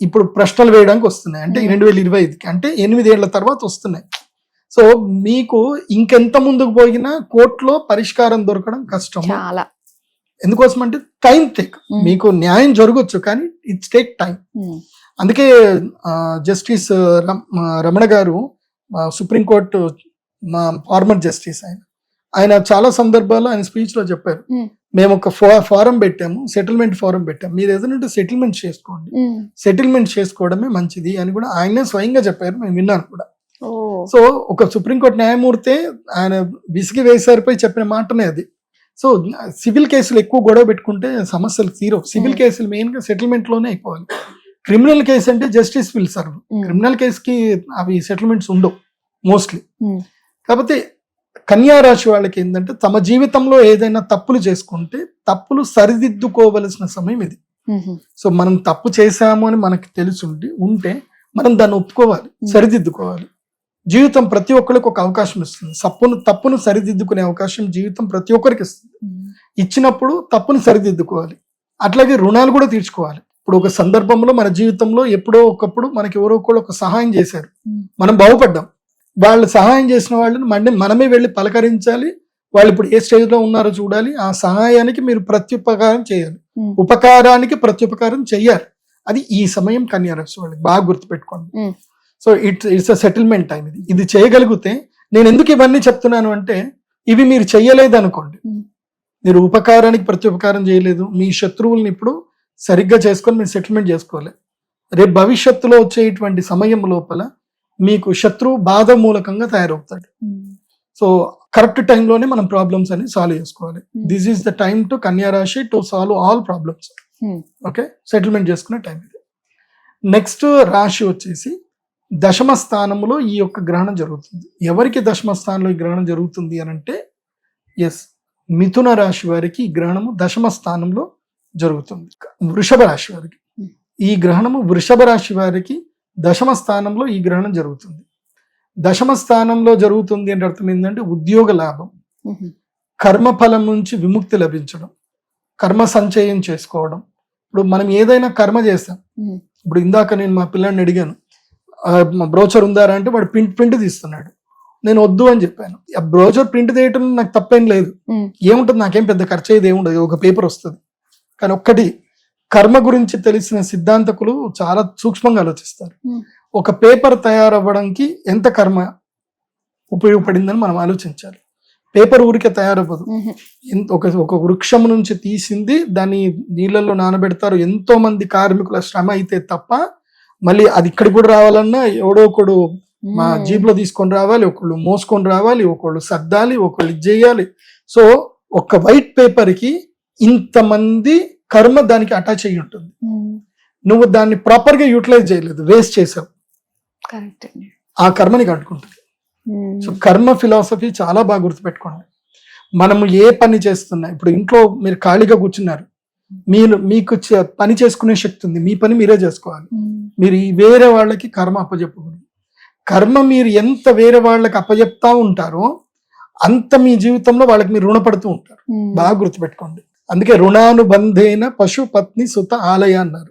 Speaker 3: ఇప్పుడు ప్రశ్నలు వేయడానికి వస్తున్నాయి, అంటే 2025కి, అంటే 8 ఏళ్ల తర్వాత వస్తున్నాయి. సో మీకు ఇంకెంత ముందుకు పోయినా కోర్టులో పరిష్కారం దొరకడం కష్టం.
Speaker 2: చాలా.
Speaker 3: ఎందుకోసం అంటే టైం టేక్. మీకు న్యాయం జరగచ్చు కానీ ఇట్స్ టేక్ టైం. అందుకే జస్టిస్ రమణ గారు సుప్రీంకోర్టు మా ఫార్మర్ జస్టిస్, ఆయన చాలా సందర్భాల్లో ఆయన స్పీచ్ లో చెప్పారు, మేము ఒక ఫారం పెట్టాము, సెటిల్మెంట్ ఫారం పెట్టాము, మీరు ఏదైనా సెటిల్మెంట్ చేసుకోండి, సెటిల్మెంట్ చేసుకోవడమే మంచిది అని కూడా ఆయనే స్వయంగా చెప్పారు. మేము విన్నాను కూడా. సో ఒక సుప్రీంకోర్టు న్యాయమూర్తి ఆయన విసిగి వేసారిపోయి చెప్పిన మాటనే అది. సో సివిల్ కేసులు ఎక్కువ గొడవ పెట్టుకుంటే సమస్యలు తీరవు. సివిల్ కేసులు మెయిన్ గా సెటిల్మెంట్ లోనే అయిపోవాలి. క్రిమినల్ కేసు అంటే జస్టిస్ విల్ సర్వ్. క్రిమినల్ కేసుకి అవి సెటిల్మెంట్స్ ఉండవు మోస్ట్లీ. కాకపోతే కన్యా రాశి వాళ్ళకి ఏంటంటే తమ జీవితంలో ఏదైనా తప్పులు చేసుకుంటే తప్పులు సరిదిద్దుకోవలసిన సమయం ఇది. సో మనం తప్పు చేశాము అని మనకి తెలిసి ఉంటే మనం దాన్ని ఒప్పుకోవాలి, సరిదిద్దుకోవాలి. జీవితం ప్రతి ఒక్కరికి ఒక అవకాశం ఇస్తుంది. తప్పును సరిదిద్దుకునే అవకాశం జీవితం ప్రతి ఒక్కరికి ఇస్తుంది. ఇచ్చినప్పుడు తప్పును సరిదిద్దుకోవాలి. అట్లాగే రుణాలు కూడా తీర్చుకోవాలి. ఇప్పుడు ఒక సందర్భంలో మన జీవితంలో ఎప్పుడో ఒకప్పుడు మనకి ఎవరో ఒకళ్ళు ఒక సహాయం చేశారు, మనం బాగుపడ్డాం. వాళ్ళు సహాయం చేసిన వాళ్ళని మనమే వెళ్ళి పలకరించాలి. వాళ్ళు ఇప్పుడు ఏ స్టేజ్ లో ఉన్నారో చూడాలి. ఆ సహాయానికి మీరు ప్రత్యుపకారం చేయాలి, ఉపకారానికి ప్రత్యుపకారం చెయ్యాలి. అది ఈ సమయం కన్యా రాశి వాళ్ళకి బాగా గుర్తుపెట్టుకోండి. So it's a settlement time. ఇది చేయగలిగితే, నేను ఎందుకు ఇవన్నీ చెప్తున్నాను అంటే, ఇవి మీరు చెయ్యలేదు అనుకోండి, మీరు ఉపకారానికి ప్రత్యుపకారం చేయలేదు, మీ శత్రువుల్ని ఇప్పుడు సరిగ్గా చేసుకొని మీరు సెటిల్మెంట్ చేసుకోవాలి. రేపు భవిష్యత్తులో వచ్చేటువంటి సమయం లోపల మీకు శత్రువు బాధ మూలకంగా తయారవుతాడు. సో కరెక్ట్ టైంలోనే మనం ప్రాబ్లమ్స్ అని సాల్వ్ చేసుకోవాలి. This is the time to కన్యా రాశి to solve all problems. Okay, settlement చేసుకునే టైం ఇది. నెక్స్ట్ రాశి వచ్చేసి దశమ స్థానంలో ఈ యొక్క గ్రహణం జరుగుతుంది. ఎవరికి దశమ స్థానంలో ఈ గ్రహణం జరుగుతుంది అని అంటే, ఎస్, మిథున రాశి వారికి ఈ గ్రహణము దశమ స్థానంలో జరుగుతుంది. వృషభ రాశి వారికి ఈ గ్రహణము, వృషభ రాశి వారికి దశమ స్థానంలో ఈ గ్రహణం జరుగుతుంది. దశమ స్థానంలో జరుగుతుంది అంటే అర్థం ఏంటంటే ఉద్యోగ లాభం, కర్మఫలం నుంచి విముక్తి లభించడం, కర్మ సంచయం చేసుకోవడం. ఇప్పుడు మనం ఏదైనా కర్మ చేస్తాం. ఇప్పుడు ఇందాక నేను మా పిల్లాడిని అడిగాను, బ్రోచర్ ఉందారా అంటే వాడు ప్రింట్ తీస్తున్నాడు. నేను వద్దు అని చెప్పాను. ఆ బ్రోచర్ ప్రింట్ తీయటం నాకు తప్పేం లేదు, ఏముంటుంది, నాకేం పెద్ద ఖర్చు అయ్యేది ఏముండదు, ఒక పేపర్ వస్తుంది. కానీ ఒక్కటి, కర్మ గురించి తెలిసిన సిద్ధాంతకులు చాలా సూక్ష్మంగా ఆలోచిస్తారు. ఒక పేపర్ తయారవ్వడానికి ఎంత కర్మ ఉపయోగపడిందని మనం ఆలోచించాలి. పేపర్ ఊరికే తయారవ్వదు. ఒక వృక్షం నుంచి తీసింది దాన్ని నీళ్ళల్లో నానబెడతారు. ఎంతో మంది కార్మికుల శ్రమ అయితే తప్ప మళ్ళీ అది ఇక్కడికి కూడా రావాలన్నా ఎవడో ఒకడు మా జీప్ లో తీసుకొని రావాలి, ఒకళ్ళు మోసుకొని రావాలి, ఒకళ్ళు సర్దాలి, ఒకళ్ళు ఇది చేయాలి. సో ఒక వైట్ పేపర్ కి ఇంతమంది కర్మ దానికి అటాచ్ అయ్యి ఉంటుంది. నువ్వు దాన్ని ప్రాపర్ గా యూటిలైజ్ చేయలేదు, వేస్ట్ చేసావు, ఆ కర్మని కట్టుకుంటుంది. సో కర్మ ఫిలాసఫీ చాలా బాగా గుర్తుపెట్టుకోండి. మనము ఏ పని చేస్తున్నా, ఇప్పుడు ఇంట్లో మీరు ఖాళీగా కూర్చున్నారు, మీకు పని చేసుకునే శక్తి ఉంది, మీ పని మీరే చేసుకోవాలి. మీరు వేరే వాళ్ళకి కర్మ అప్పచెప్పకూడదు. కర్మ మీరు ఎంత వేరే వాళ్ళకి అప్పచెప్తా ఉంటారో అంత మీ జీవితంలో వాళ్ళకి మీరు రుణపడుతూ ఉంటారు. బాగా గుర్తుపెట్టుకోండి. అందుకే రుణానుబంధేన పశు పత్ని సుత ఆలయ అన్నారు.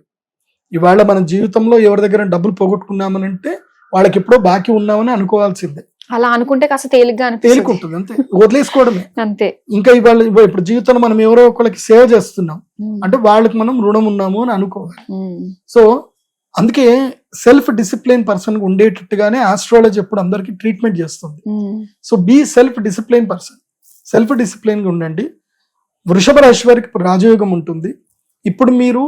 Speaker 3: ఇవాళ మన జీవితంలో ఎవరి దగ్గర డబ్బులు పోగొట్టుకున్నామనంటే వాళ్ళకి ఎప్పుడో బాకీ ఉన్నామని అనుకోవాల్సిందే.
Speaker 2: అలా అనుకుంటే కాస్త
Speaker 3: తేలికుంటుంది, అంతే, వదిలేసుకోవడమే అంతే. ఇంకా ఇవాళ ఇప్పుడు జీవితంలో మనం ఎవరో ఒకరికి సేవ చేస్తున్నాం అంటే వాళ్ళకి మనం రుణం ఉన్నాము అని అనుకోవాలి. సో అందుకే సెల్ఫ్ డిసిప్లిన్ పర్సన్ ఉండేటట్టుగానే ఆస్ట్రాలజీ ఎప్పుడు అందరికి ట్రీట్మెంట్ చేస్తుంది. So be self discipline person, self discipline గా ఉండండి. వృషభ రాశి వారికి ఇప్పుడు రాజయోగం ఉంటుంది. ఇప్పుడు మీరు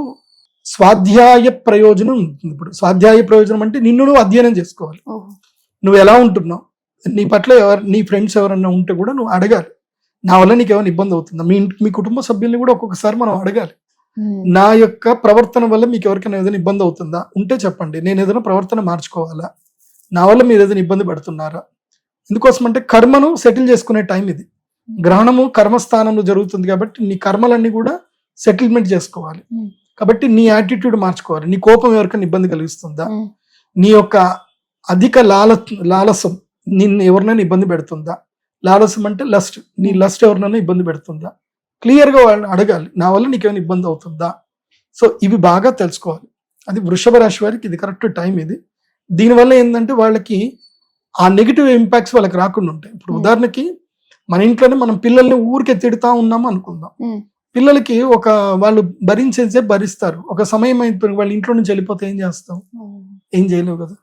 Speaker 3: స్వాధ్యాయ ప్రయోజనం ఉంటుంది. ఇప్పుడు స్వాధ్యాయ ప్రయోజనం అంటే నిన్ను నువ్వు అధ్యయనం చేసుకోవాలి. నువ్వు ఎలా ఉంటున్నావు, నీ పట్ల నీ ఫ్రెండ్స్ ఎవరన్నా ఉంటే కూడా నువ్వు అడగాలి, నా వల్ల నీకు ఏమైనా ఇబ్బంది అవుతుందా. మీ కుటుంబ సభ్యుల్ని కూడా ఒక్కొక్కసారి మనం అడగాలి, నా యొక్క ప్రవర్తన వల్ల మీకు ఎవరికైనా ఏదైనా ఇబ్బంది అవుతుందా, ఉంటే చెప్పండి, నేను ఏదైనా ప్రవర్తన మార్చుకోవాలా, నా వల్ల మీరు ఏదైనా ఇబ్బంది పడుతున్నారా. ఎందుకోసం అంటే కర్మను సెటిల్ చేసుకునే టైం ఇది. గ్రహణము కర్మస్థానంలో జరుగుతుంది కాబట్టి నీ కర్మలన్నీ కూడా సెటిల్మెంట్ చేసుకోవాలి. కాబట్టి నీ యాటిట్యూడ్ మార్చుకోవాలి. నీ కోపం ఎవరికైనా ఇబ్బంది కలిగిస్తుందా, నీ యొక్క అధిక లాలసం నిన్ను ఎవరినైనా ఇబ్బంది పెడుతుందా, లాలసం అంటే లస్ట్, నీ లస్ట్ ఎవరినైనా ఇబ్బంది పెడుతుందా, క్లియర్ గా వాళ్ళని అడగాలి, నా వల్ల నీకేమైనా ఇబ్బంది అవుతుందా. సో ఇవి బాగా తెలుసుకోవాలి. అది వృషభ రాశి వారికి ఇది కరెక్ట్ టైం ఇది. దీనివల్ల ఏంటంటే వాళ్ళకి ఆ నెగిటివ్ ఇంపాక్ట్స్ వాళ్ళకి రాకుండా ఉంటాయి. ఇప్పుడు ఉదాహరణకి మన ఇంట్లోనే మనం పిల్లల్ని ఊరికే తిడతా ఉన్నాము అనుకుందాం, పిల్లలకి ఒక వాళ్ళు భరించేసే భరిస్తారు, ఒక సమయం అయిపోయి వాళ్ళ ఇంట్లో నుంచి వెళ్ళిపోతే ఏం చేస్తాం, ఏం చేయలేవు కదా.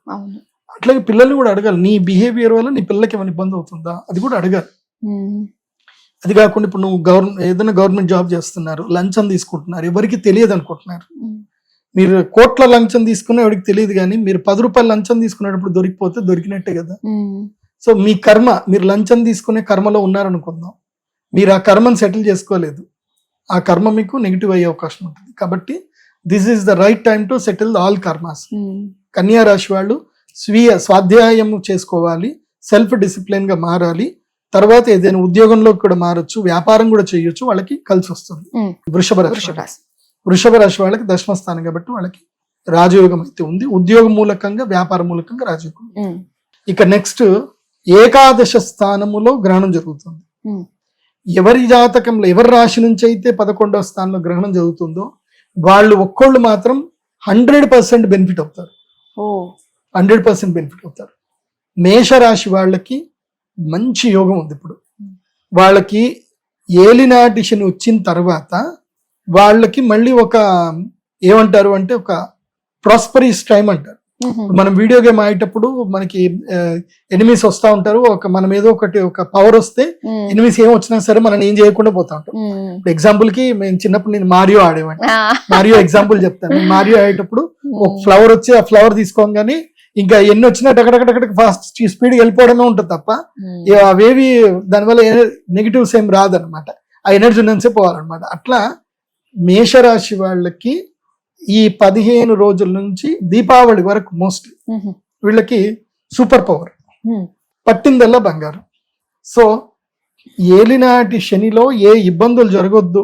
Speaker 3: అట్లాగే పిల్లల్ని కూడా అడగాలి, నీ బిహేవియర్ వల్ల నీ పిల్లలకి ఏమైనా ఇబ్బంది అవుతుందా, అది కూడా అడగాలి. అది కాకుండా ఇప్పుడు నువ్వు ఏదైనా గవర్నమెంట్ జాబ్ చేస్తున్నారు, లంచం తీసుకుంటున్నారు, ఎవరికి తెలియదు అనుకుంటున్నారు, మీరు కోట్ల లంచం తీసుకున్న ఎవరికి తెలియదు, కానీ మీరు 10 రూపాయలు లంచం తీసుకునేటప్పుడు దొరికిపోతే దొరికినట్టే కదా. సో మీ కర్మ, మీరు లంచం తీసుకునే కర్మలో ఉన్నారనుకుందాం, మీరు ఆ కర్మను సెటిల్ చేసుకోలేదు, ఆ కర్మ మీకు నెగిటివ్ అయ్యే అవకాశం ఉంటుంది. కాబట్టి this is the right time to settle all karmas. కన్యా రాశి వాళ్ళు స్వీయ స్వాధ్యాయం చేసుకోవాలి, సెల్ఫ్ డిసిప్లిన్ గా మారాలి, తర్వాత ఏదైనా ఉద్యోగంలో కూడా మారచ్చు, వ్యాపారం కూడా చేయొచ్చు, వాళ్ళకి కలిసి వస్తుంది. వృషభ రాశి వాళ్ళకి దశమ స్థానం కాబట్టి వాళ్ళకి రాజయోగం అయితే ఉంది, ఉద్యోగ మూలకంగా వ్యాపార మూలకంగా రాజయోగం. ఇక నెక్స్ట్ ఏకాదశ స్థానములో గ్రహణం జరుగుతుంది. ఎవరి జాతకంలో ఎవరి రాశి నుంచి అయితే 11వ స్థానంలో గ్రహణం జరుగుతుందో వాళ్ళు ఒక్కళ్ళు మాత్రం 100% బెనిఫిట్ అవుతారు, 100% బెనిఫిట్ అవుతారు. మేషరాశి వాళ్ళకి మంచి యోగం ఉంది. ఇప్పుడు వాళ్ళకి ఏలినాటి శని వచ్చిన తర్వాత వాళ్ళకి మళ్ళీ ఒక ఏమంటారు అంటే ఒక ప్రాస్పరీస్ టైం అంటారు. మనం వీడియో గేమ్ ఆడేటప్పుడు మనకి ఎనిమీస్ వస్తా ఉంటారు, మనం ఏదో ఒక పవర్ వస్తే ఎనిమీస్ ఏం వచ్చినా సరే మనం ఏం చేయకుండా పోతా ఉంటాం. ఇప్పుడు ఎగ్జాంపుల్ కి నేను చిన్నప్పుడు నేను మారియో ఆడేవాడిని, మారియో ఎగ్జాంపుల్ చెప్తాను. మారియో ఆడేటప్పుడు ఒక ఫ్లవర్ వచ్చి ఆ ఫ్లవర్ తీసుకోగానే ఇంకా ఎన్ని వచ్చినా టకటక ఫాస్ట్ స్పీడ్ వెళ్ళిపోవడమే ఉంటుంది తప్ప అవేవి దానివల్ల నెగిటివ్స్ ఏం రాదనమాట, ఆ ఎనర్జీ ఉన్నంతే పోవాలన్నమాట. అట్లా మేషరాశి వాళ్ళకి ఈ 15 రోజుల నుంచి దీపావళి వరకు మోస్ట్లీ వీళ్ళకి సూపర్ పవర్, పట్టిందల్లా బంగారం. సో ఏలినాటి శనిలో ఏ ఇబ్బందులు జరగొద్దు,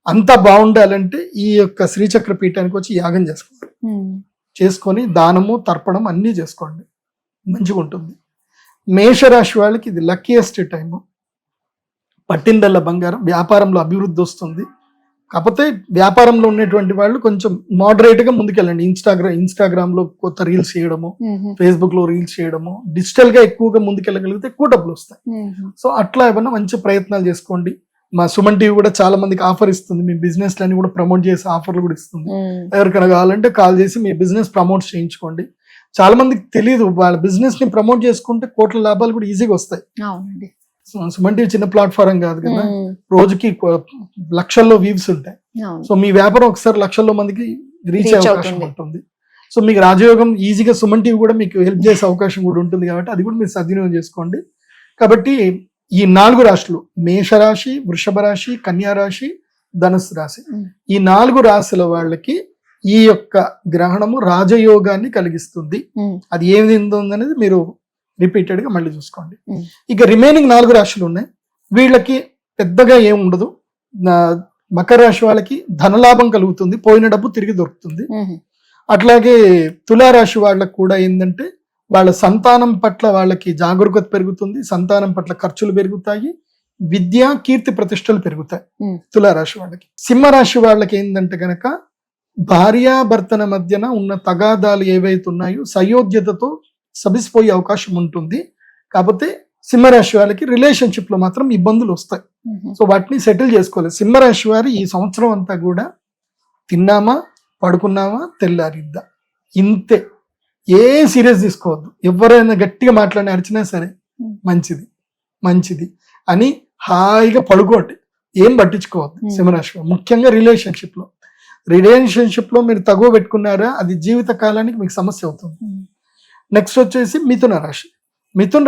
Speaker 3: అంతా బాగుండాలంటే ఈ యొక్క శ్రీచక్ర పీఠానికి వచ్చి యాగం చేసుకోండి, చేసుకొని దానము తర్పణం అన్నీ చేసుకోండి, మంచిగా ఉంటుంది. మేషరాశి వాళ్ళకి ఇది లక్కీయెస్ట్ టైము, పట్టిందల్లా బంగారం, వ్యాపారంలో అభివృద్ధి వస్తుంది. కాకపోతే వ్యాపారంలో ఉన్నటువంటి వాళ్ళు కొంచెం మోడరేట్ గా ముందుకెళ్ళండి. ఇన్స్టాగ్రామ్ లో కొత్త రీల్స్ చేయడము, ఫేస్బుక్ లో రీల్స్ చేయడము, డిజిటల్ గా ఎక్కువగా ముందుకెళ్ళగలిగితే ఎక్కువ డబ్బులు వస్తాయి. సో అట్లా ఏమన్నా మంచి ప్రయత్నాలు చేసుకోండి. మా సుమన్ టీవీ కూడా చాలా మందికి ఆఫర్ ఇస్తుంది, మీ బిజినెస్ లని కూడా ప్రమోట్ చేసే ఆఫర్లు కూడా ఇస్తుంది. ఎవరికైనా కావాలంటే కాల్ చేసి మీ బిజినెస్ ప్రమోట్ చేయించుకోండి. చాలా మందికి తెలియదు, వాళ్ళ బిజినెస్ ని ప్రమోట్ చేసుకుంటే కోట్ల లాభాలు కూడా ఈజీగా వస్తాయి. సుమన్ టీవీ చిన్న ప్లాట్ఫారం కాదు కదా, రోజుకి లక్షల్లో వ్యూస్ ఉంటాయి. సో మీ వ్యాపారం ఒకసారి లక్షల్లో మందికి రీచ్ అయ్యే అవకాశం ఉంటుంది. సో మీకు రాజయోగం ఈజీగా సుమన్ టీవీ కూడా మీకు హెల్ప్ చేసే అవకాశం కూడా ఉంటుంది కాబట్టి అది కూడా మీరు సద్వినియోగం చేసుకోండి. కాబట్టి ఈ 4 రాశులు మేషరాశి, వృషభ రాశి, కన్యా రాశి, ధనుసు రాశి, ఈ 4 రాశుల వాళ్ళకి ఈ యొక్క గ్రహణము రాజయోగాన్ని కలిగిస్తుంది. అది ఏమి ఉందనేది మీరు రిపీటెడ్ గా మళ్ళీ చూసుకోండి. ఇక రిమైనింగ్ 4 రాశులు ఉన్నాయి, వీళ్ళకి పెద్దగా ఏం ఉండదు. మకర రాశి వాళ్ళకి ధనలాభం కలుగుతుంది, పోయిన డబ్బు తిరిగి దొరుకుతుంది. అట్లాగే తులారాశి వాళ్ళకి కూడా ఏంటంటే వాళ్ళ సంతానం పట్ల వాళ్ళకి జాగరూకత పెరుగుతుంది, సంతానం పట్ల ఖర్చులు పెరుగుతాయి, విద్య కీర్తి ప్రతిష్టలు పెరుగుతాయి తులారాశి వాళ్ళకి. సింహరాశి వాళ్ళకి ఏంటంటే గనక భార్యాభర్తల మధ్యన ఉన్న తగాదాలు ఏవైతే ఉన్నాయో సయోధ్యతతో సబిసిపోయే అవకాశం ఉంటుంది. కాకపోతే సింహరాశి వాళ్ళకి రిలేషన్షిప్ లో మాత్రం ఇబ్బందులు వస్తాయి. సో వాటిని సెటిల్ చేసుకోవాలి. సింహరాశి వారి ఈ సంవత్సరం అంతా కూడా తిన్నామా పడుకున్నామా తెల్లారిద్దా ఇంతే, ఏ సీరియస్ తీసుకోవద్దు. ఎవరైనా గట్టిగా మాట్లాడి అరిచినా సరే మంచిది అని హాయిగా పడుకోండి, ఏం పట్టించుకోవద్దు. సింహరాశి ముఖ్యంగా రిలేషన్షిప్ లో మీరు తగువ పెట్టుకున్నారా అది జీవిత కాలానికి మీకు సమస్య అవుతుంది. నెక్స్ట్ వచ్చేసి మిథున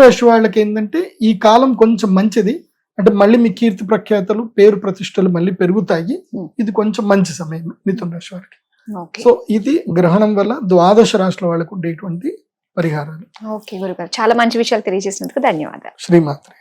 Speaker 3: రాశి వాళ్ళకి ఏంటంటే ఈ కాలం కొంచెం మంచిది, అంటే మళ్ళీ మీ కీర్తి ప్రఖ్యాతలు పేరు ప్రతిష్టలు మళ్ళీ పెరుగుతాయి. ఇది కొంచెం మంచి సమయం మిథున రాశి వారికి. సో ఇది గ్రహణం వల్ల 12 రాశుల వాళ్ళకు ఉండేటువంటి పరిహారాలు.
Speaker 2: ఓకే గురుగారు, చాలా మంచి విషయాలు తెలియజేసినందుకు ధన్యవాదాలు.
Speaker 3: శ్రీమాత్రే.